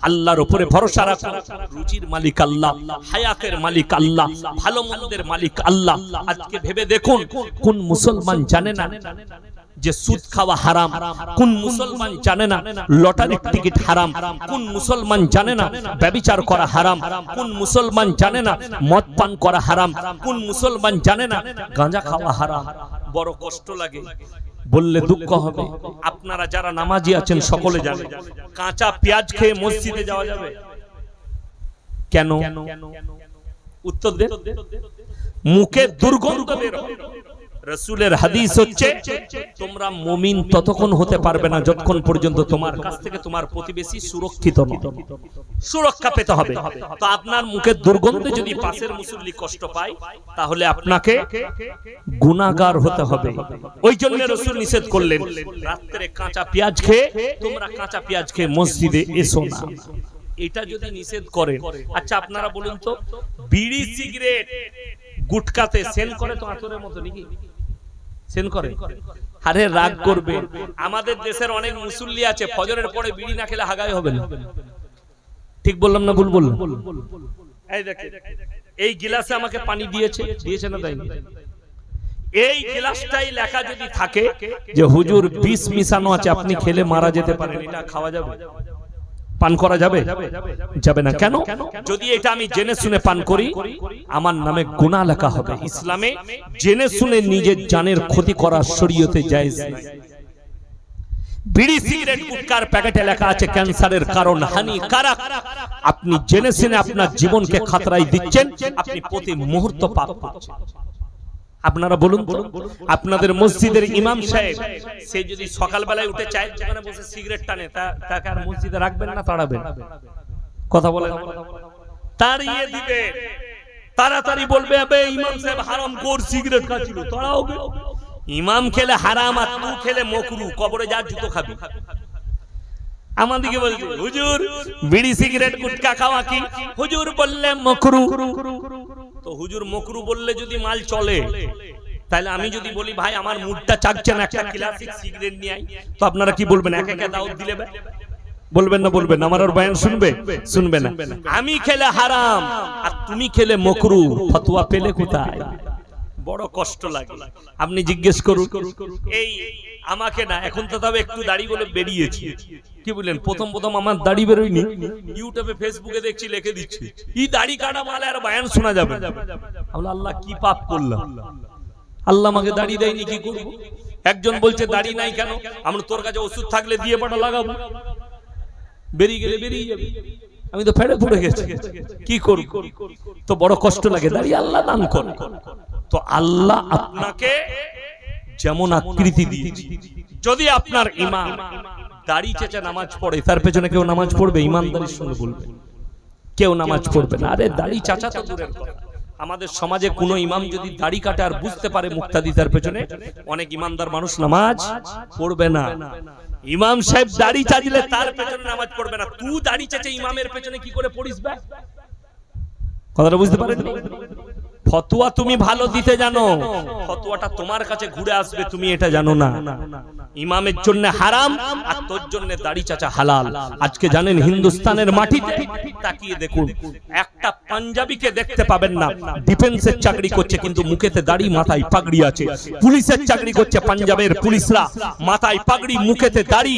আল্লাহর উপরে ভরসা রাখো। রুজির মালিক আল্লাহ, হায়াতের মালিক আল্লাহ, ভালো মন্দের মালিক আল্লাহ। আজকে ভেবে দেখুন, কোন মুসলমান জানে না যে সুদ খাওয়া হারাম? কোন মুসলমান জানে না লটারির টিকিট হারাম? কোন মুসলমান জানে না ব্যভিচার করা হারাম? কোন মুসলমান জানে না মদ পান করা হারাম? কোন মুসলমান জানে না গাঁজা খাওয়া হারাম? বড় কষ্ট লাগে, বললে দুঃখ হবে। আপনারা যারা নামাজি আছেন সকলে জানেন, কাঁচা পেঁয়াজ খেয়ে মসজিদে যাওয়া যাবে? কেন? উত্তর দেন। মুখে দুর্গন্ধ বের হয়। রাসূলের হাদিস হচ্ছে, তোমরা মুমিন ততক্ষণ হতে পারবে না যতক্ষণ পর্যন্ত তোমার কাছ থেকে তোমার প্রতিবেশী সুরক্ষিত নয়। সুরক্ষা পেতে হবে। তো আপনার মুখের দুর্গন্ধে যদি পাশের মুসল্লি কষ্ট পায়, তাহলে আপনাকে গুনাহগার হতে হবে। ওই জন্য রাসূল নিষেধ করলেন, রাত্রে কাঁচা পেঁয়াজ খেয়ে, তোমরা কাঁচা পেঁয়াজ খেয়ে মসজিদে এসো না। এটা যদি নিষেধ করেন, আচ্ছা আপনারা বলুন তো, বিড়ি সিগারেট গুটকাতে সেন করে তো আতরের মতো নাকি? সেন করে? আরে রাগ করবে, আমাদের দেশের অনেক মুসল্লি আছে ফজরের পরে বিড়ি না খেলে হাগাই হবে না। ঠিক বললাম না ভুল বললাম? এই দেখেন, এই গিলাসে আমাকে পানি দিয়েছে না দেয়নি? এই গ্লাসটাই লেখা যদি থাকে যে হুজুর বিষ মিশানো আছে, আপনি খেলে মারা যেতে পারেন, এটা খাওয়া যাবে? পান করা যাবে? যাবে না। কেন? যদি এটা আমি জেনে শুনে পান করি, আমার নামে গুনাহ লেখা হবে। ইসলামে জেনে শুনে নিজের জানের ক্ষতি করা শরীয়তে জায়েজ নাই। বিড়ি সিগারেট গুটকার প্যাকেটে লেখা আছে ক্যান্সারের কারণ, হানিকারক। আপনি জেনে শুনে আপনার জীবনকে খাতরায় দিচ্ছেন, আপনি প্রতি মুহূর্ত পাপ করছেন। আপনারা বলুন, আপনাদের মসজিদের ইমাম সাহেব সে যদি সকালবেলায় উঠে চায়ের দোকানে বসে সিগারেট টানে, তাকে আর মসজিদে রাখবেন না তাড়াবেন? কথা বলেন। তাড়িয়ে দিবে, তাড়াতাড়ি বলবে আবে ইমাম সাহেব হারামখোর সিগারেট খাচ্ছিল, তাড়াও। ইমাম খেলে হারাম আর তুই খেলে মাকরু, কবরে যা জুতো খাবি। আমাদেরকে বলছে হুজুর বিড়ি সিগারেট গুটকা খাওয়া কি? হুজুর বললে মাকরু। তো হুজুর মাকরু বললে যদি মাল চলে, তাহলে আমি যদি বলি ভাই আমার মুডটা চাচ্ছে না, একটা ক্লাসিক সিগারেট নিয়ে আই, তো আপনারা কি বলবেন? একা একা দাওয়াত দিলে বলবেন না? বলবেন আমার আর বয়ান শুনবে না। আমি খেলে হারাম আর তুমি খেলে মাকরু, ফতোয়া পেলে কোথায়? বড় কষ্ট লাগে। আপনি জিজ্ঞেস করুন, এই আমাকে না এখন তো তবে একটু দাড়ি বলে বেরিয়েছি, কি বলেন? প্রথম আমার দাড়ি বেরোয়নি, ইউটিউবে ফেসবুকে দেখছি লিখে দিচ্ছে এই দাড়ি কাটা মালে আর বয়ান শোনা যাবে। আল্লাহ কি পাপ করলাম? আল্লাহ আমাকে দাড়ি দেয়নি, কি করব? একজন বলছে দাড়ি নাই কেন? আমরা তোর কাছে ওষুধ থাকলে দিয়ে পাটা লাগাবো, বেরিয়ে গেলে বেরিয়ে যাবে। আমি তো ফেড়ে পড়ে গেছি, কি করব? তো বড় কষ্ট লাগে। দাড়ি আল্লাহ দান করে। তো আল্লাহ আপনাকে যেমন আকৃতি দিয়েছে, যদি আপনার ইমাম দাড়ি চেঁচে নামাজ পড়ে, তার পেছনে কেউ নামাজ পড়বে? ইমানদারির সঙ্গে বলবে, কেউ নামাজ পড়বে না। আরে দাড়ি চাচা তো দূরের কথা, আমাদের সমাজে কোন ইমাম যদি দাড়ি কাটে আর বুঝতে পারে মুক্তাদি তার পেছনে, অনেক ইমানদার মানুষ নামাজ পড়বে না। ইমাম সাহেব দাড়ি চাচলে তার পেছনে নামাজ পড়বে না। তুই দাড়ি চেঁচে ইমামের পেছনে কি করে পড়িস? কথাটা বুঝতে পারেন? ফতোয়া তুমি ভালো দিতে জানো, ফতোয়াটা তোমার কাছে ঘুরে আসবে, তুমি এটা জানো না। ইমামের জন্য হারাম আর তোর জন্য দাড়ি চাচা হালাল। আজকে জানেন হিন্দুস্তানের মাটিতে তাকিয়ে দেখুন, একটা পাঞ্জাবিকে দেখতে পাবেন না ডিফেন্সের চাকরি করছে কিন্তু মুখেতে দাড়ি, মাথায় পাগড়ি আছে। পুলিশের চাকরি করছে পাঞ্জাবের পুলিশরা, মাথায় পাগড়ি, মুখেতে দাড়ি।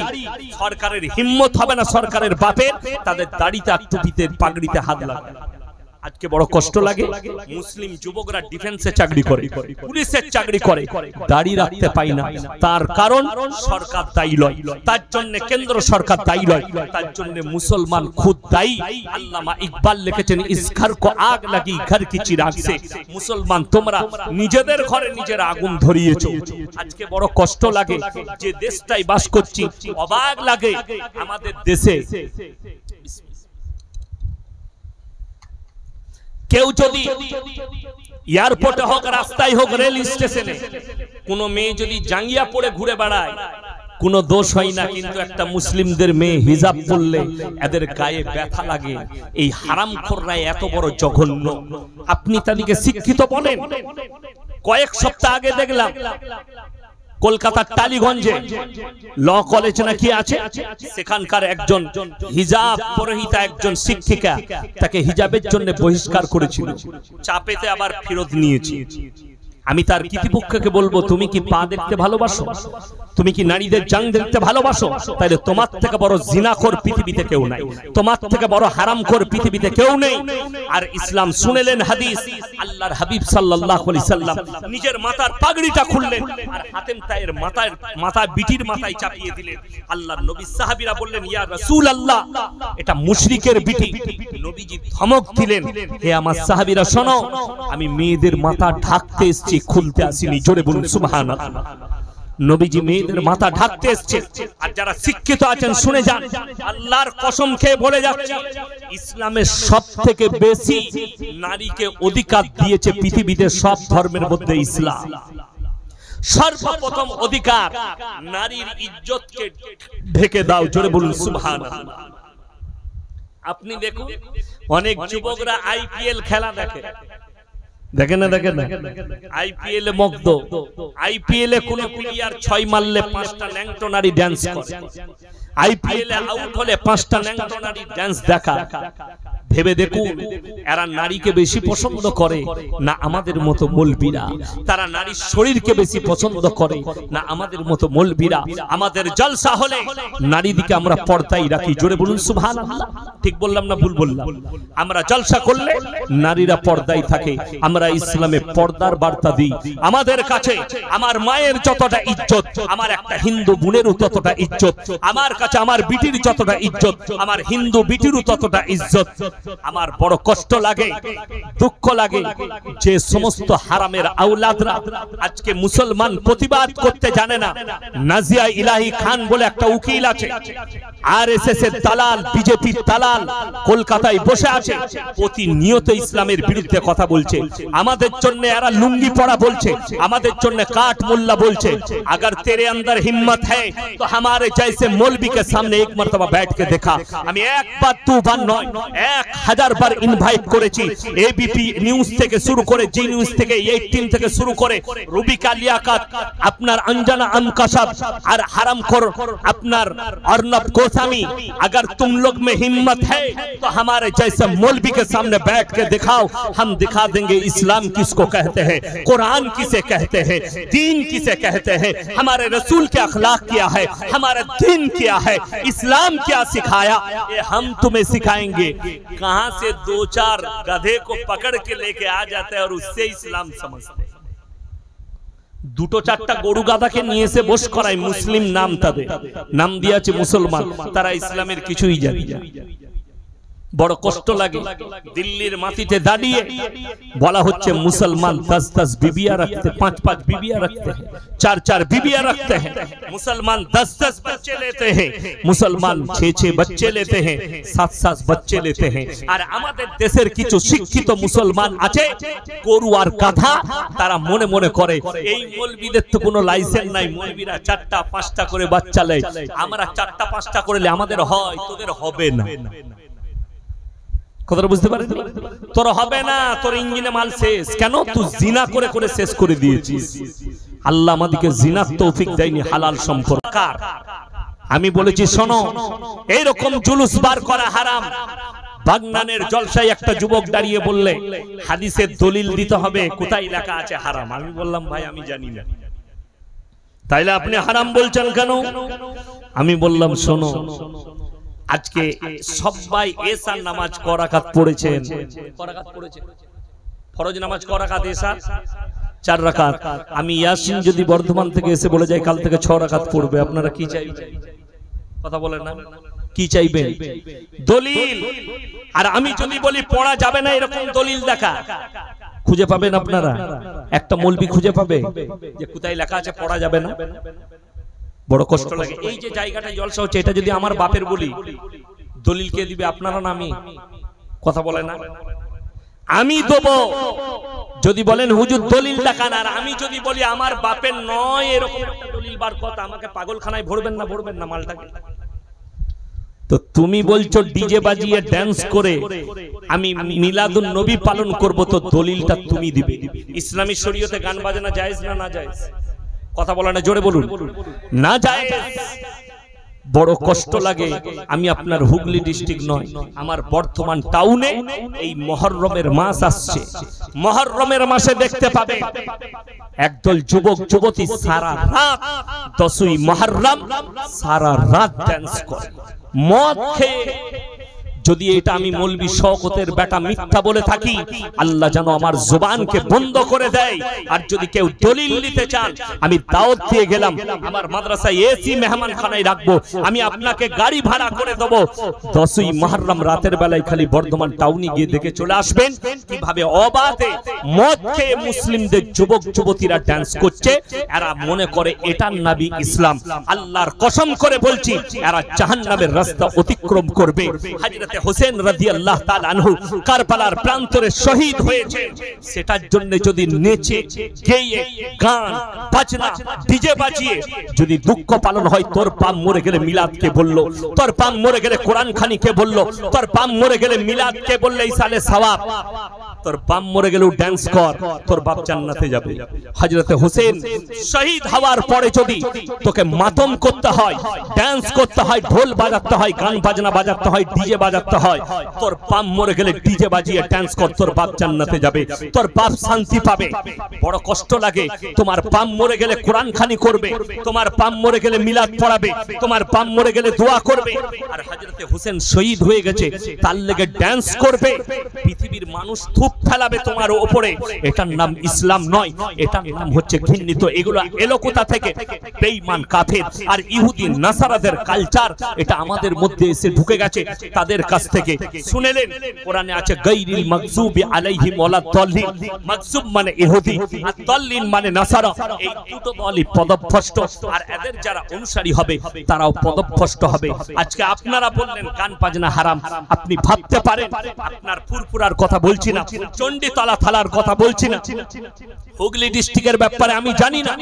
সরকারের হিম্মত হবে না, সরকারের বাপের, তাদের দাড়িতে আর টুপিতে পাগড়িতে হাত লাগে। আজকে বড় কষ্ট লাগে, মুসলিম যুবকরা ডিফেন্সে চাকরি করে, পুলিশের চাকরি করে, দাড়ি রাখতে পাই না। তার কারণ সরকার দায়ী নয়, তার জন্য কেন্দ্র সরকার দায়ী নয়, তার জন্য মুসলমান খুদ দায়ী। আল্লামা ইকবাল লিখেছেন, ইস ঘর কো আগ লাগি ঘর কি চিরাগ সে। মুসলমান তোমরা নিজেদের ঘরে নিজের আগুন ধরিয়েছো। আজকে বড় কষ্ট লাগে, যে দেশটাই বাস করছি, অবাক লাগে আমাদের দেশে কেউ যদি এয়ারপোর্টে হোক, রাস্তায় হোক, রেল স্টেশনে কোনো মেয়ে যদি জাঙ্গিয়া পরে ঘুরে বেড়ায়, কোনো দোষ হয় না। কিন্তু একটা মুসলিমদের মেয়ে হিজাব পরলে এদের গায়ে ব্যথা লাগে। এই হারামখোররা এত বড় জঘন্য, আপনি তাদেরকে শিক্ষিত বলেন? কয়েক সপ্তাহ আগে দেখলাম কলকাতার টালিগঞ্জে ল কলেজ নাকি আছে, সেখানকার একজন হিজাব পরিহিতা একজন শিক্ষিকা তাকে হিজাবের জন্য বহিষ্কার করেছিল, চাপেতে আবার ফেরত নিয়েছি। আমি তার কর্তৃপক্ষকে বলবো, তুমি কি পা দেখতে ভালোবাসো, তুমি কি নারীদের জান দেখতে ভালোবাসো, তাহলে তোমার থেকে বড় জিনাখোর পৃথিবীতে কেউ নাই, তোমার থেকে বড় হারামখোর পৃথিবীতে কেউ নেই। আর ইসলাম শুনেলেন হাদিস, আল্লাহর হাবিব সাল্লাল্লাহু আলাইহি সাল্লাম নিজের মাথার পাগড়িটা খুললেন আর হাতেম তায়ের মাথায় বিটির মাথায় চাপিয়ে দিলেন। আল্লাহর নবী সাহাবীরা বললেন, ইয়া রাসূলুল্লাহ, এটা মুশরিকের বিটি। নবীজি ধমক দিলেন, হে আমার সাহাবীরা শোনো, আমি মেয়েদের মাথা ঢাকতে এসেছি, খুলতে আসিনি। জোরে বলুন সুবহানাল্লাহ। নবীজি মেয়েদের মাথা ঢাকতে এসেছে। আর যারা শিক্ষিত আছেন শুনে যান, আল্লাহর কসম খেয়ে বলে যাচ্ছে, ইসলামের সবথেকে বেশি নারীকে অধিকার দিয়েছে পৃথিবীতে সব ধর্মের মধ্যে ইসলাম। সর্বপ্রথম অধিকার, নারীর ইজ্জতকে ঢেকে দাও। জোরে বলুন সুবহানাল্লাহ। আপনি দেখুন, অনেক যুবকরা আইপিএল খেলা দেখে, দেখেন না দেখেন না, আইপিএল এ মগ্ন। আইপিএল এ কোন প্লেয়ার 6 মারলে 5টা ল্যাংটো নারী ডান্স করে, আইপিএল এ আউট হলে 5টা ল্যাংটো নারী ডান্স দেখা। ভেবে দেখুন, এরা নারীকে বেশি পছন্দ করে না আমাদের মতো মৌলবীরা? তারা নারীর শরীরকে বেশি পছন্দ করে না আমাদের মতো মৌলবীরা? আমাদের জলসা হলে নারীদিকে আমরা পর্দায় রাখি। জোরে বলুন সুবহানাল্লাহ। ঠিক বললাম না ভুল বললাম? আমরা জলসা করলে নারীরা পর্দায় থাকে। আমরা ইসলামে পর্দার বার্তা দিই। আমাদের কাছে আমার মায়ের যতটা ইজ্জত, আমার একটা হিন্দু বোনেরও ততটা ইজ্জত। আমার কাছে আমার বিটির যতটা ইজ্জত, আমার হিন্দু বিটিরও ততটা ইজ্জত। আমার বড় কষ্ট লাগে, দুঃখ লাগে যে সমস্ত হারামের আওলাদরা আজকে মুসলমান প্রতিবাদ করতে জানে না। নাজিয়া ইলাহি খান বলে একটা উকিল আছে, আরএসএস এর দালাল, বিজেপির দালাল, কলকাতায় বসে আছে, প্রতিনিয়ত ইসলামের বিরুদ্ধে কথা বলছে। আমাদের জন্য এরা লুঙ্গি পরা বলছে, আমাদের জন্য কাঠ মোল্লা বলছে। अगर तेरे अंदर हिम्मत है तो हमारे जैसे मौलवी के सामने एक मर्तबा बैठ के देखा। আমি একবার দুবার নয়, 1000 বার ইনভাইট করেছি। এবিপি নিউজ থেকে শুরু করে, জি নিউজ থেকে, 18 থেকে শুরু করে, রুবিকা লিয়াকাত, আপনার अंजना আমকাশাব আর হারামখোর আপনার अर्नब गोस्वामी, अगर तुम लोग में हिम्मत है तो हमारे जैसे मौलवी के सामने बैठ के दिखाओ। हम दिखा देंगे इस्लाम किसको कहते हैं, कुरान किसे कहते हैं, दीन किसे कहते हैं, हमारे रसूल के अखलाक क्या है, हमारा दीन क्या है, इस्लाम क्या सिखाया, ये हम तुम्हें सिखाएंगे। कहां से 2-4 गधे को पकड़ के लेके आ जाते हैं और उससे इस्लाम समझते हैं। 2-4টা গরু গাধাকে নিয়ে এসে বস করায়, মুসলিম নাম, তাদের নাম দিয়েছে মুসলমান, তারা ইসলামের কিছুই জানে না। বড় কষ্ট লাগে, দিল্লির মাটিতে দাঁড়িয়ে বলা হচ্ছে মুসলমান 10-10 बीबियां रखते, 5-5 बीबियां रखते हैं, 4-4 बीबियां रखते हैं। मुसलमान 10-10 बच्चे लेते हैं, मुसलमान 6-6 बच्चे लेते हैं, 7-7 बच्चे लेते हैं। আর আমাদের দেশের কিছু শিক্ষিত মুসলমান আছে, গরু আর গাধা, তারা মনে মনে করে এই মৌলবীদের তো কোনো লাইসেন্স নাই, মৌলবীরা 4টা-5টা করে বাচ্চা নেয়, আমরা 4টা-5টা করলে আমাদের হয়, তোদের হবে না। কথাটা বুঝতে পারেন? তোর হবে না, তোর ইঞ্জিনে মাল শেষ। কেন? তুই জিনা করে করে শেষ করে দিয়েছিস। আল্লাহ আমাদেরকে জিনার তৌফিক দেয়নি, হালাল সম্পর্ক। আমি বলেছি শোনো, এইরকম জুলুস বার করা হারাম। বাগনানের জলসায় একটা যুবক দাঁড়িয়ে বললে হাদিসের দলিল দিতে হবে, কোথায় লেখা আছে হারাম? আমি বললাম ভাই আমি জানি না। তাইলে আপনি হারাম বলছেন কেন? আমি বললাম শোনো, আজকে সবাই এশার নামাজ ক রাকাত পড়েছেন, ফরজ নামাজ ক রাকাত? এশার 4 রাকাত। আমি ইয়াসিন যদি বর্ধমান থেকে এসে বলে যাই কাল থেকে 6 রাকাত পড়বে, আপনারা কি চাইবেন? কথা বলেন না, কি চাইবেন? দলিল। আর আমি যদি বলি পড়া যাবে না, এরকম দলিল দেখা খুঁজে পাবেন আপনারা? একটা মৌলবি খুঁজে পাবে যে কোথায় লেখা আছে পড়া যাবে না? বড় কষ্ট লাগে। এই যে জায়গাটা জলসা হচ্ছে, এটা যদি আমার বাপের বলি, দলিল কে দিবে? আপনারা না আমি? কথা বলে না? আমি দেবো। যদি বলেন হুজুর দলিল দেখান, আর আমি যদি বলি আমার বাপের নয়, এরকম একটা দলিল বার কথা, আমাকে পাগলখানায় ভরবেন না? ভরবেন না মালটাকে? তো তুমি বলছো ডিজে বাজিয়ে ড্যান্স করে আমি মিলাদুন নবী পালন করব, তো দলিলটা তুমি দিবে। ইসলামী শরীয়তে গান বাজনা জায়েজ না না জায়েজ? কথা বলা না, জোরে বলুন না জায়েজ। বড় কষ্ট লাগে, আমি আপনার হুগলি ডিস্ট্রিক্ট নয়, আমার বর্ধমান টাউনে এই মুহররমের মাস আসছে। মুহররমের মাসে দেখতে পাবে একদল যুবক যুবতী সারা রাত 10ই মুহররম সারা রাত ডান্স করে মদ খেয়ে। যদি এটা আমি মৌলভী শওকতের বেটা মিথ্যা বলে থাকি, আল্লাহ যেন আমার জবানকে বন্ধ করে দেয়। আর যদি কেউ দলিল নিতে চান, আমি দাওয়াত দিয়ে গেলাম, আমার মাদ্রাসায় এসি মেহমানখানায় রাখবো, আমি আপনাকে গাড়ি ভাড়া করে দেবো। 10ই মুহররম রাতের বেলায় খালি বর্ধমান টাউনে গিয়ে দেখে চলে আসবেন কিভাবে অবাধে মদ খেয়ে মুসলিমদের যুবক যুবতীরা ডান্স করছে। এরা মনে করে এটার নামই ইসলাম। আল্লাহর কসম করে বলছি, এরা জাহান্নামের রাস্তা অতিক্রম করবে। হযরত হোসেন রাদিয়াল্লাহু তাআলা আনহু কারবালার প্রান্তরে শহীদ হয়েছে, সেটার জন্য যদি নেচে গেয়ে গান বাজনা ডিজে বাজিয়ে যদি দুঃখ পালন হয়, তোর পাম মরে গেলে মিলাদ কে বললো, তোর পাম মরে গেলে কোরআন খানি কে বললো, তোর পাম মরে গেলে মিলাদ কে বললে ইসালে সওয়াব, তোর পাম মরে গেলেও ডান্স কর, তোর বাপ জান্নাতে যাবে। হযরত হোসেন শহীদ হওয়ার পরে যদি তোকে মাতম করতে হয়, ডান্স করতে হয়, ঢোল বাজাতে হয়, গান বাজনা বাজাতে হয়, ডিজে বাজাতে হয়, তোর পাম মরে গেলে ডিজে বাজিয়ে ডান্স কর, তোর বাপ জান্নাতে যাবে, তোর বাপ শান্তি পাবে। বড় কষ্ট লাগে, তোমার পাম মরে গেলে কোরআন খানি করবে, তোমার পাম মরে গেলে মিলাদ পড়াবে, তোমার পাম মরে গেলে দোয়া করবে, আর হযরত হোসেন শহীদ হয়ে গেছে তার লেগে ডান্স করবে। পৃথিবীর মানুষ থুপ ফেলাবে তোমার উপরে। এটার নাম ইসলাম নয়, এটার নাম হচ্ছে ঘৃণিত। এগুলো এলো কোথা থেকে? বেঈমান কাফের আর ইহুদি নাসারাদের কালচার, এটা আমাদের মধ্যে এসে ঢুকে গেছে তাদের কাছ থেকে। শুনেলেন কোরআনে আছে গায়রিল মাগযুবি আলাইহিম ওয়ালাদ-দাল্লিন। মাগযুব মানে ইহুদি আর দাল্লিন মানে নাসারা। এই দুটো দলই পদভ্রষ্ট, আর এদের যারা অনুসারী হবে তারাও পদভ্রষ্ট হবে। আজকে আপনারা বললেন গান বাজনা হারাম, আপনি ভাবতে পারেন, আপনার ফুরফুরার কথা বলছি না, চণ্ডীতলা থালার কথা বলছি না, হুগলি ডিস্ট্রিক্টের ব্যাপারে আমি জানি না,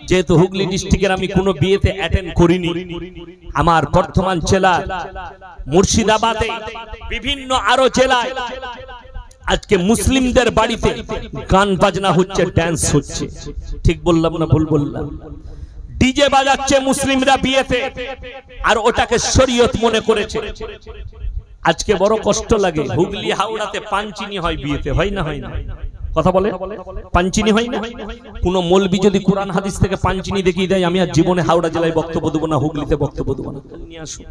যেহেতু হুগলি ডিস্ট্রিক্টের আমি কোনো বিয়েতে অ্যাটেন্ড করিনি। আমার বর্ধমান জেলা, মুর্শিদাবাদে, বিভিন্ন আরো জেলায় আজকে মুসলিমদের বাড়িতে গান বাজনা হচ্ছে, ডান্স হচ্ছে। ঠিক বললাম না ভুল বললাম? ডিজে বাজাচ্ছে মুসলিমরা বিয়েতে, আর ওটাকে শরীয়ত মনে করেছে। আজকে বড় কষ্ট লাগে, হুগলি হাওড়াতে পাঞ্চিনি হয় বিয়েতে, হয় না? হয় না? কথা বলে পাঞ্চিনি হয় না? কোন মৌলবি যদি কোরআন হাদিস থেকে পাঞ্চিনি দেখিয়ে দেয়, আমি আর জীবনে হাওড়া জেলায় বক্তব্য দেবো না, হুগলিতে বক্তব্য দেবো না। নিয়ে আসুন,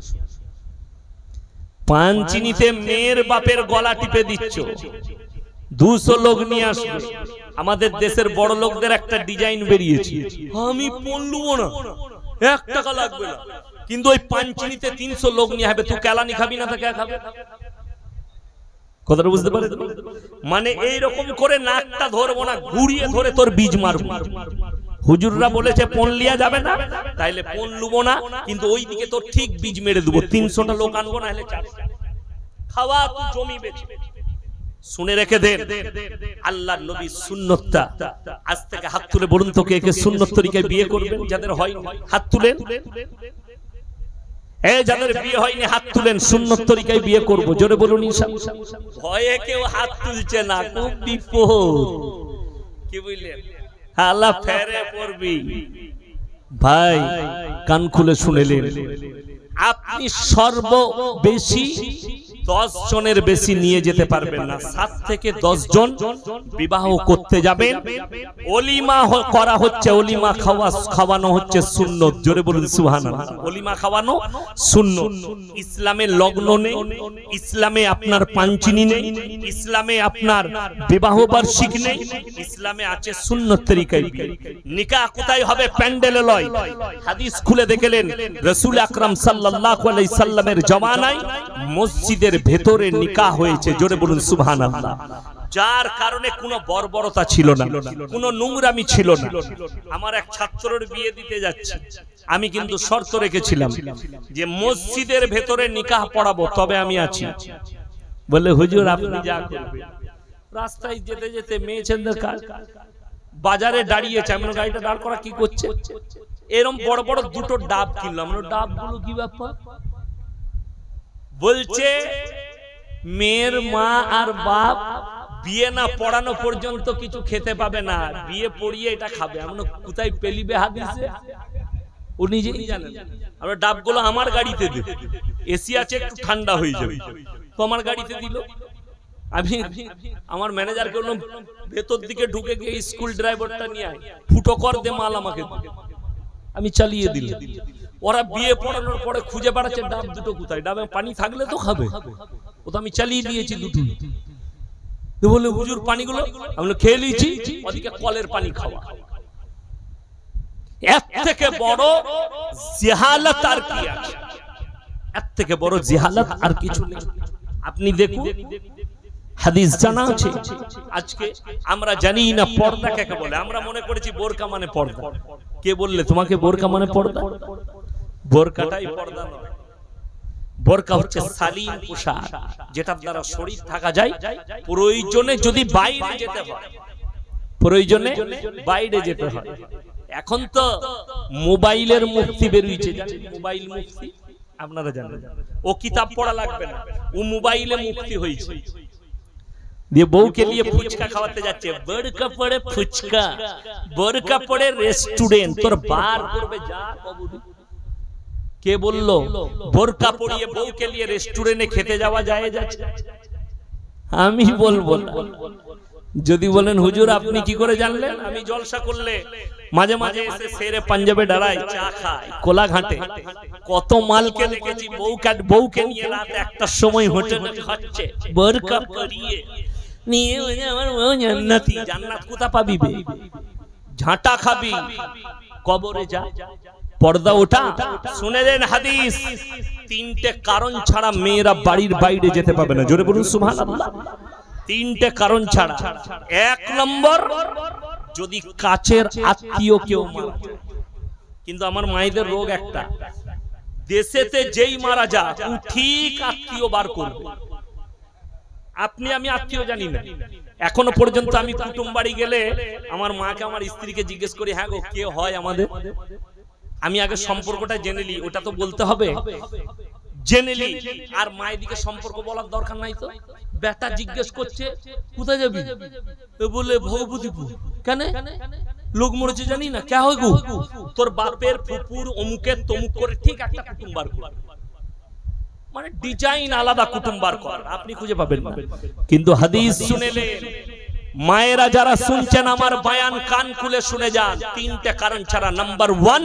পাঞ্চিনিতে মেয়ের বাপের গলা টিপে দিচ্ছ, 200 লোক নিয়ে আসবে। আমাদের দেশের বড় লোকদের একটা ডিজাইন বেরিয়েছে, আমি পড়লুবো না, 1 টাকা লাগবে না, কিন্তু ওই পাঞ্চিনিতে 300 লোক নিয়ে হবে। তুই কেলানি খাবি না, তা কে খাবে? কথাটা বুঝতে পারে? মানে এইরকম করে নাকটা ধরবো না, ঘুরিয়ে ধরে তোর বীজ মারবো। হুজুররা বলেছে পণ লিয়া যাবে না, তাইলে পণ লুবো না, কিন্তু ওই দিকে তোর ঠিক বীজ মেরে দেবো। 300টা লোক আনবো না, হলে 400 খাওয়া তুই জমি বেচে। শুনে রেখে দেন, আল্লাহর নবীর সুন্নতটা আজ থেকে হাত তুলে বলুন তো, কে কে সুন্নত তরিকায় বিয়ে করবেন? যাদের হয় হাত তুলেন। যাদের বিয়ে হয়নি হাত তুলেন, সুন্নত তরিকায় বিয়ে করব, জোরে বলুন ইনশাআল্লাহ। ভয়ে কেউ হাত তুলছে না, খুব বিপদ। কি বুঝলেন? আল্লাহ ফেরে পড়বি। ভাই কান খুলে শুনেলেন, আপনি সর্ববেশি 10 জনের বেশি নিয়ে যেতে পারবেন না। 7 থেকে 10 জন বিবাহ করতে যাবেন। ওলিমা করা হচ্ছে, ওলিমা খাওয়ানো হচ্ছে সুন্নত, জোরে বলুন সুবহানাল্লাহ। ওলিমা খাওয়ানো সুন্নত। ইসলামে লগ্ন নেই, ইসলামে আপনার পাঞ্চিনি নেই, ইসলামে আপনার বিবাহ বার্ষিক নেই, ইসলামে আছে সুন্নত তরিকায় বিয়ে। নিকাহ কোথায় হবে? প্যান্ডেলে লয়। হাদিস খুলে দেখলেন, রাসূল আকরাম সাল্লাল্লাহু আলাইহি সাল্লামের জামানায় মসজিদের ভেতরে নিকাহ হয়েছে, জোরে বলুন সুবহানাল্লাহ। যার কারণে কোনো বর্বরতা ছিল না, কোনো নোংরামি ছিল না। আমার এক ছাত্রের বিয়ে দিতে যাচ্ছি, আমি কিন্তু শর্ত রেখেছিলাম যে মসজিদের ভেতরে নিকাহ পড়াবো, তবে আমি আছি। বলে হুজুর আপনি যা করবেন। রাস্তায় যেতে যেতে মেয়ে ছেলেদের বাজারে দাঁড়িয়েছে, আমরা গাড়িটা দাঁড় করা, কি করছে? এরকম বড় বড় 2টো ডাব কিনলাম। ডাবগুলো কি ব্যাপার? বলছে মেয়ের মা আর বাপ বিয়ে না পড়ানো পর্যন্ত কিছু খেতে পাবে না, বিয়ে পড়িয়ে এটা খাবে। এমন কোথায় পেলিবে হাদিসে? ও নিজেই জানেন। আমরা ডাবগুলো আমার গাড়িতে দে, এসি আছে একটু ঠান্ডা হয়ে যাবে, তো আমার গাড়িতে দিল। আমি আমার ম্যানেজারকে বললাম ভেতর দিকে ঢুকে গিয়ে স্কুল ড্রাইভারটা নিয়ে আয়, ফুটো কর দে মাল আমাকে। আমি চালিয়ে দিলাম। ওরা বিয়ে পড়ানোর পরে খুঁজে বেড়াচ্ছে ডাব দুটো কোথায়, ডাবে পানি থাকলে তো খাবে। ও তো আমি চালিয়ে দিয়েছি দুটো। তো বলে হুজুর পানিগুলো আমরা খেয়ে নিয়েছি, ওদিকে কলের পানি খাওয়া। এর থেকে বড় জিহালাত আর কি আছে? এর থেকে বড় জিহালাত আর কিছু নেই। আপনি দেখুন হাদিস জানা আছে। আজকে আমরা জানি না পর্দা কাকে বলে। আমরা মনে করেছি বোরকা মানে পর্দা। কে বললে তোমাকে বোরকা মানে পর্দা? বোরকাটাই পর্দা নয়। বোরকা হচ্ছে সালিম পোশাক, যেটার দ্বারা শরীর ঢাকা যায়। প্রয়োজনে যদি বাইরে যেতে হয়, প্রয়োজনে বাইরে যেতে হয়। এখন তো মোবাইলের মুক্তি বেরিয়েছে, মোবাইল মুক্তি আপনারা জানেন। ও কিতাব পড়া লাগবে না, ও মোবাইলে মুক্তি হয়েছে। দিয়ে বউকে নিয়ে ফুচকা খাওয়াতে যাচ্ছে, বোরকা পড়ে ফুচকা, বোরকা পড়ে রেস্টুরেন্ট। তোর বার করবে যা কবুল। কে বললো বোরকা পরিয়ে বউকে নিয়ে রেস্টুরেন্টে খেতে যাওয়া যায়? যাচ্ছে আমি বলবো না। যদি বলেন হুজুর আপনি কি করে জানলেন? আমি জলসা করলে মাঝে মাঝে এসে সেরে পাঞ্জাবে দাঁড়াই, চা খাই কোলাঘাটে। কত মালকে দেখেছি বউকে নিয়ে রাত 1টার সময় হোটেলে খাচ্ছে বোরকা পরিয়ে নিয়ে। আমার বউ জান্নাতি। জান্নাত কোথা পাবি বে? ঝাঁটা খাবি, কবরে যা। পর্দা ওটা। শুনে দেন হাদিস, 3টে কারণ ছাড়া মেয়েরা বাড়ির বাইরে যেতে পাবে না। জোরে বলুন সুবহানাল্লাহ। 3টে কারণ ছাড়া। 1 নম্বর, যদি কাছের আত্মীয় কেউ মারা যায়। কিন্তু আমার মায়েদের রোগ একটা, দেশেতে যেই মারা যা ও ঠিক আত্মীয় বার করবে। আপনি আমি আত্মীয় জানি না। এখনো পর্যন্ত আমি কুটুম বাড়ি গেলে আমার মাকে আমার স্ত্রীকে জিজ্ঞেস করি, হ্যাঁ গো কে হয় আমাদের? আমি আগে সম্পর্কটা জেনে নি, ওটা তো বলতে হবে। জেনে নি, আর মায়ের দিকে সম্পর্ক বলার দরকার নাই। তো বেটা জিজ্ঞেস করছে কোথায় যাবি? বলে ভগবতীপুর। কেন? লোক মরেছে জানি না। কে হয় গো? তোর বাপের ফুপুর অমুকের তমুক করে ঠিক একটা কুটুম বার কর। মানে ডিজাইন আলাদা কুটুম বার কর, আপনি খুঁজে পাবেন না। কিন্তু হাদিস শুনেলেন, মায়েরা যারা শুনছেন আমার বয়ান কান খুলে শুনে যান। 3টে কারণ ছাড়া। নাম্বার 1,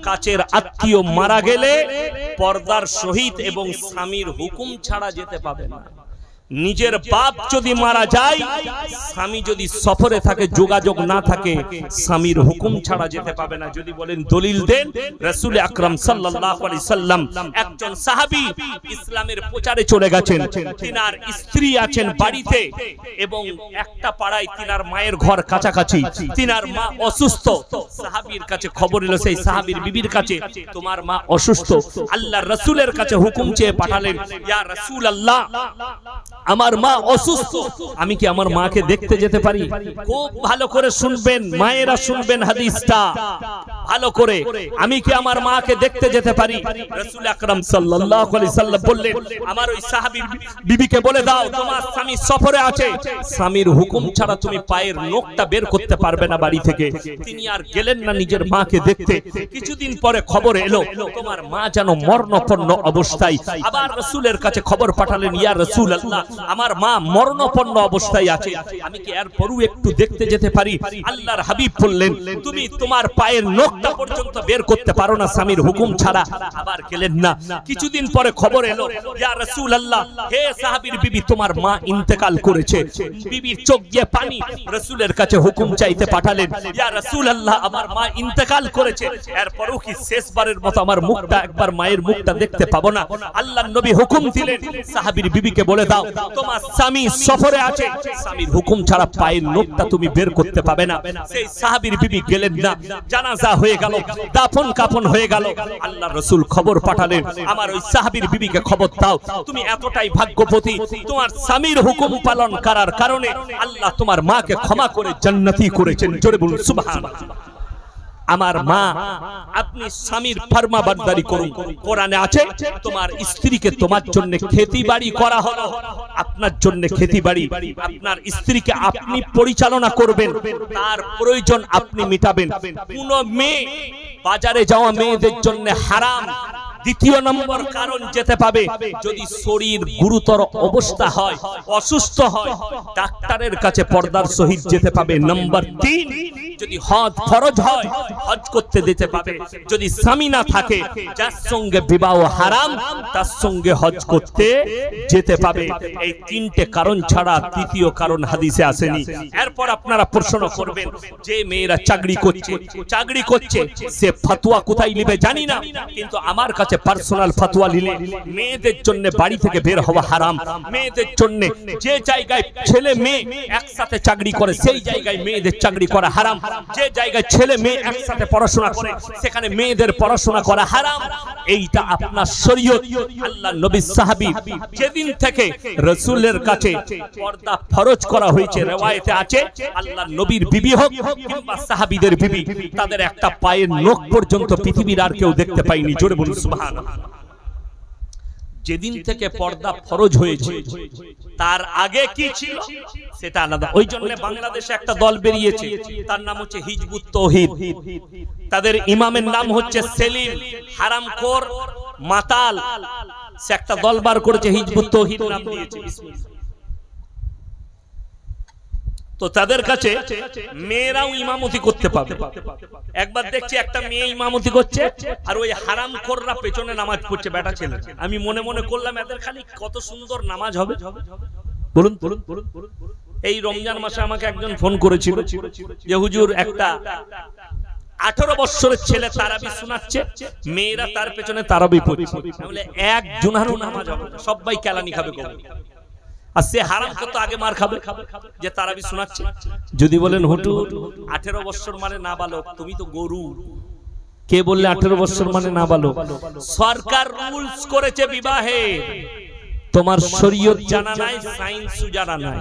কাছের আত্মীয় মারা গেলে পর্দার সহিত এবং স্বামীর হুকুম ছাড়া যেতে পাবে না। নিজের বাপ যদি মারা যায়, স্বামী যদি সফরে থাকে, যোগাযোগ না থাকে, স্বামীর হুকুম ছাড়া যেতে পাবে না। যদি বলেন দলিল দেন, রাসূল আকরাম সাল্লাল্লাহু আলাইহি সাল্লাম একজন সাহাবী ইসলামের প্রচারে চলে গেছেন। তিনার স্ত্রী আছেন বাড়িতে এবং একটা পাড়ায় তিনার মায়ের ঘর কাছাকাছি। তিনার মা অসুস্থ। সাহাবীর কাছে খবর এলো, সেই সাহাবীর বিবির কাছে, তোমার মা অসুস্থ। আল্লাহর রাসূলের কাছে হুকুম চেয়ে পাঠালেন, ইয়া রাসূলুল্লাহ আমার মা অসুস্থ, আমি কি আমার মাকে দেখতে যেতে পারি? খুব ভালো করে শুনবেন, মায়েরা শুনবেন হাদিসটা ভালো করে। আমি কি আমার মাকে দেখতে যেতে পারি? রাসূল আকরাম সাল্লাল্লাহু আলাইহি সাল্লাম বললেন, আমার ওই সাহাবীর বিবিকে বলে দাও তোমার স্বামী সফরে আছে, স্বামীর হুকুম ছাড়া তুমি পায়ের নখটা বের করতে পারবে না বাড়ি থেকে। তিনি আর গেলেন না নিজের মাকে দেখতে। কিছুদিন পরে খবর এলো তোমার মা যেন মরণাপন্ন অবস্থায়। আবার রাসূলের কাছে খবর পাঠালেন, ইয়া রাসূলুল্লাহ আমার মা মরণাপন্ন অবস্থায় আছে, আমি কি এরপরও একটু দেখতে যেতে পারি? আল্লাহর হাবিব বললেন, তুমি তোমার পায়ের নখটা পর্যন্ত বের করতে পারো না স্বামীর হুকুম ছাড়া। আবার গেলেন না। কিছুদিন পরে খবর এলো, ইয়া রাসূলুল্লাহ হে সাহাবীর বিবি তোমার মা ইন্তেকাল করেছে। বিবির চোখ দিয়ে পানি। রাসূলের কাছে হুকুম চাইতে পাঠালেন, ইয়া রাসূলুল্লাহ আমার মা ইন্তেকাল করেছে, এরপরও কি শেষবারের মতো আমার মুখটা একবার মায়ের মুখটা দেখতে পাবো না? আল্লাহর নবী হুকুম দিলেন, সাহাবীর বিবিকে বলে দাও তোমার স্বামী সফরে আছে, স্বামীর হুকুম ছাড়া পায়ের নখটা তুমি বের করতে পাবে না। সেই সাহাবীর বিবি গেলেন না। জানাজা হয়ে গেল, দাফন কাফন হয়ে গেল। আল্লাহর রাসূল খবর পাঠালেন, আমার ওই সাহাবীর বিবিকে খবর দাও, তুমি এতটাই ভাগ্যবতী, তোমার স্বামীর হুকুম পালন করার কারণে আল্লাহ তোমার মাকে ক্ষমা করে জান্নাতি করেছেন। জোরে বলুন সুবহানাল্লাহ। আমার মা আপনি স্বামীর ফরমাবরদারি করুন। কোরআনে আছে তোমার স্ত্রীকে তোমার জন্য খেতিবাড়ি করা হলো, আপনার জন্য খেতিবাড়ি আপনার স্ত্রীকে আপনি পরিচালনা করবেন, তার প্রয়োজন আপনি মিটাবেন। কোন মেয়ে বাজারে যাওয়া মেয়েদের জন্য হারাম। দ্বিতীয় নম্বর কারণ যেতে পাবে যদি শরীর গুরুতর অবস্থা হয়, অসুস্থ হয়, ডাক্তারের কাছে পর্দার সহিত যেতে পাবে। নম্বর 3 যদি হজ ফরজ হয় হজ করতে যেতে পাবে। যদি স্বামী না থাকে যার সঙ্গে বিবাহ হারাম তার সঙ্গে হজ করতে যেতে পাবে। এই 3টে কারণ ছাড়া তৃতীয় কারণ হাদিসে আসেনি। এরপর আপনারা প্রশ্ন করবেন যে মেয়েরা চাকরি করছে সে ফতোয়া কোথায় নেবে জানি না, কিন্তু আমার কাছে পার্সোনাল ফতোয়া নিলে মেয়েদের জন্য বাড়ি থেকে বের হওয়া হারাম। মেয়েদের জন্য যে জায়গায় ছেলে মেয়ে একসাথে চাকরি করে সেই জায়গায় মেয়েদের চাকরি করা হারাম। যে জায়গায় ছেলে মেয়ে একসাথে পড়াশোনা করে সেখানে মেয়েদের পড়াশোনা করা হারাম। এইটা আপনার শরীয়ত। আল্লাহ নবী সাহাবী যেদিন থেকে রাসূলের কাছে পর্দা ফরজ করা হয়েছে, রওয়ায়েতে আছে আল্লাহ নবীর বিবি হোক কিংবা সাহাবীদের বিবি, তাদের একটা পায়ের নখ পর্যন্ত পৃথিবীর আর কেউ দেখতে পায়নি। জোরে বলুন সুবহানাল্লাহ। যেদিন থেকে পর্দা ফরজ হয়েছে তার আগে কি ছিল সেটা আলাদা। ওই জন্য বাংলাদেশে একটা দল বেরিয়েছে, তার নাম হচ্ছে হিজবুত তৌহিদ। তাদের ইমামের নাম হচ্ছে সেলিম, হারামখোর মাতাল। সে একটা দল বার করেছে, হিজবুত তৌহিদ নাম দিয়েছে। তো তাদের কাছে মেয়েরাও ইমামতি করতে পাবে। একবার দেখছি একটা মেয়ে ইমামতি করছে আর ওই হারামখোররা পেছনে নামাজ পড়ছে, বেটা ছেলে। আমি মনে মনে করলাম এদের খালি কত সুন্দর নামাজ হবে। বলুন বলুন বলুন। এই রমজান মাসে আমাকে একজন ফোন করেছিল যে হুজুর একটা 18 বছরের ছেলে তারাবি শোনাচ্ছে, মেয়েরা তার পেছনে তারাবি পড়ছে। বলে এক জুনহারও নামাজ হবে না, সবাই কেলানি খাবে কবে। আর সে হারামকে তো আগে মার খাবে যে তারাবি শোনাচ্ছে। যদি বলেন হুজুর 18 বছর মানে নাবালক, তুমি তো গরু। কে বললে 18 বছর মানে নাবালক? সরকার রুলস করেছে বিবাহে, তোমার শরীয়ত জানা নাই, সায়েন্স জানা নাই।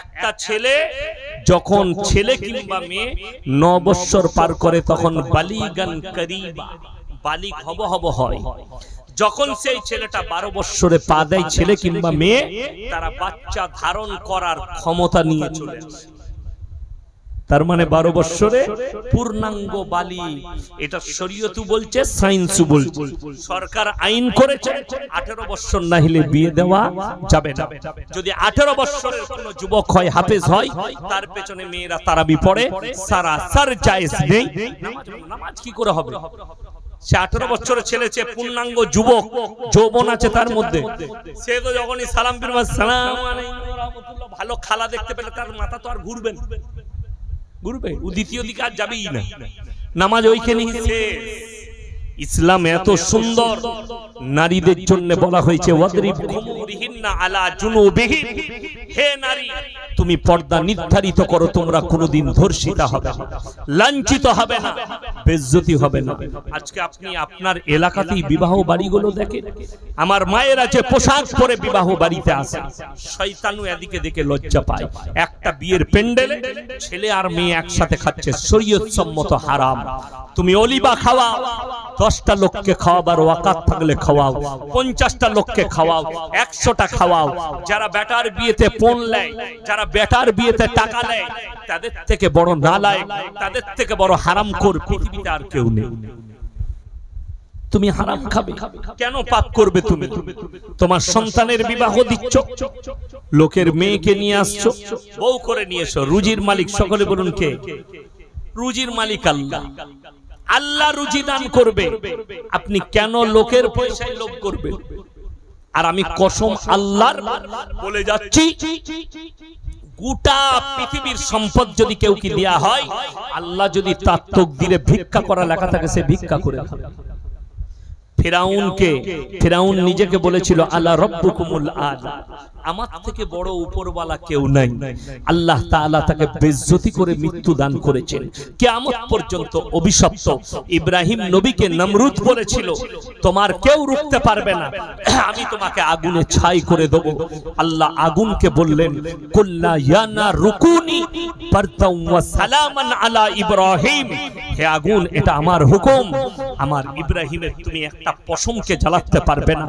একটা ছেলে যখন ছেলে কিংবা মেয়ে 9 বছর পার করে তখন বালিগান করিবা, বালিগ হব হয়। যখন সেই ছেলেটা 12 বছরে পা দেয়, ছেলে কিংবা মেয়ে, তারা বাচ্চা ধারণ করার ক্ষমতা নিয়ে চলে আসে। তার মানে 12 বছরে পূর্ণাঙ্গ বালিগ। এটা শরীয়তও বলছে, সায়েন্সও বলছে। সরকার আইন করেছে 18 বছর না হলে বিয়ে দেওয়া যাবে না। যদি 18 বছরের কোনো যুবক হয়, হাফেজ হয়, তার পেছনে মেয়েরা তারাবি পড়ে, সারাসার জায়েজ নেই। নামাজ কি করে হবে? সে 18 বছরের ছেলে, সে পূর্ণাঙ্গ যুবক, যৌবন আছে তার মধ্যে। সে তো যখনই সালাম ফিরবে আসসালামু আলাইকুম ওয়া রাহমাতুল্লাহ, ভালো খালা দেখতে পেলে তার মাথা তো আর ঘুরবে, ও দ্বিতীয় দিকে আর যাবেই না। নামাজ ওইখানেই শেষ। ইসলাম এত সুন্দর, নারীদের জন্য বলা হয়েছে ওয়াদরিব খুমুরিহিন্না আলা জুনুবিহিন। হে নারী, তুমি পর্দা নির্ধারিত করো, তোমরা কোনোদিন ধর্ষিতা হবে না, লাঞ্ছিত হবে না, বেইজ্জতি হবে না। আজকে আপনি আপনার এলাকাতেই বিবাহ বাড়িগুলো দেখেন, আমার মায়ের আছে পোশাক পরে বিবাহ বাড়িতে আসে, শয়তানও এদিকে দেখে লজ্জা পায়। একটা বিয়ের প্যান্ডেলে ছেলে আর মেয়ে একসাথে খাচ্ছে, শরীয়ত সম্মত হারাম। তুমি অলিবা খাওয়াও, 10টা লোককে খাওয়াবার ওয়াকাত থাকলে খাওয়াও, 50টা লোককে খাওয়াও, 100টা খাওয়াও। যারা বেটার বিয়েতে পণ নেয়, যারা বেটার বিয়েতে টাকা নেয়, তাদের থেকে বড় নালায়েক, তাদের থেকে বড় হারামখোর পৃথিবীতে আর কেউ নেই। তুমি হারাম খাবে কেন? পাপ করবে তুমি। তোমার সন্তানের বিবাহ দিচ্ছ, লোকের মেয়েকে নিয়ে আসছো, বউ করে নিয়ে এসো। রুজির মালিক সকলে বলুন কে? রুজির মালিক আল্লাহ। আল্লাহ রুজি দান করবে, আপনি কেন লোকের পয়সায় লোভ করবে? আর আমি কসম আল্লাহর বলে যাচ্ছি, গোটা পৃথিবীর সম্পদ যদি কেউ কি দেয়া হয়, আল্লাহ যদি তার তাকদীরে ভিক্ষা করা লেখা থাকে, সে ভিক্ষা করে খাবে। ফিরাউন নিজেকে বলেছিল আলা রাব্বুকুমুল আলা, আমার থেকে বড় উপরওয়ালা কেউ নাই। আল্লাহ তাআলা তাকে বেইজ্জতি করে মৃত্যু দান করেছেন, কিয়ামত পর্যন্ত অভিশপ্ত। ইব্রাহিম নবীকে নমরুদ বলেছিল তোমার কেউ রুখতে পারবে না, আমি তোমাকে আগুনে ছাই করে দেব। আল্লাহ আগুনকে বললেন কুল্লা ইয়া নারুকুনি বারদাও ওয়া সালামান আলা ইব্রাহিম, হে আগুন এটা আমার হুকুম, আমার ইব্রাহিমের তুমি একটা পশমকে জ্বালাতে পারবে না।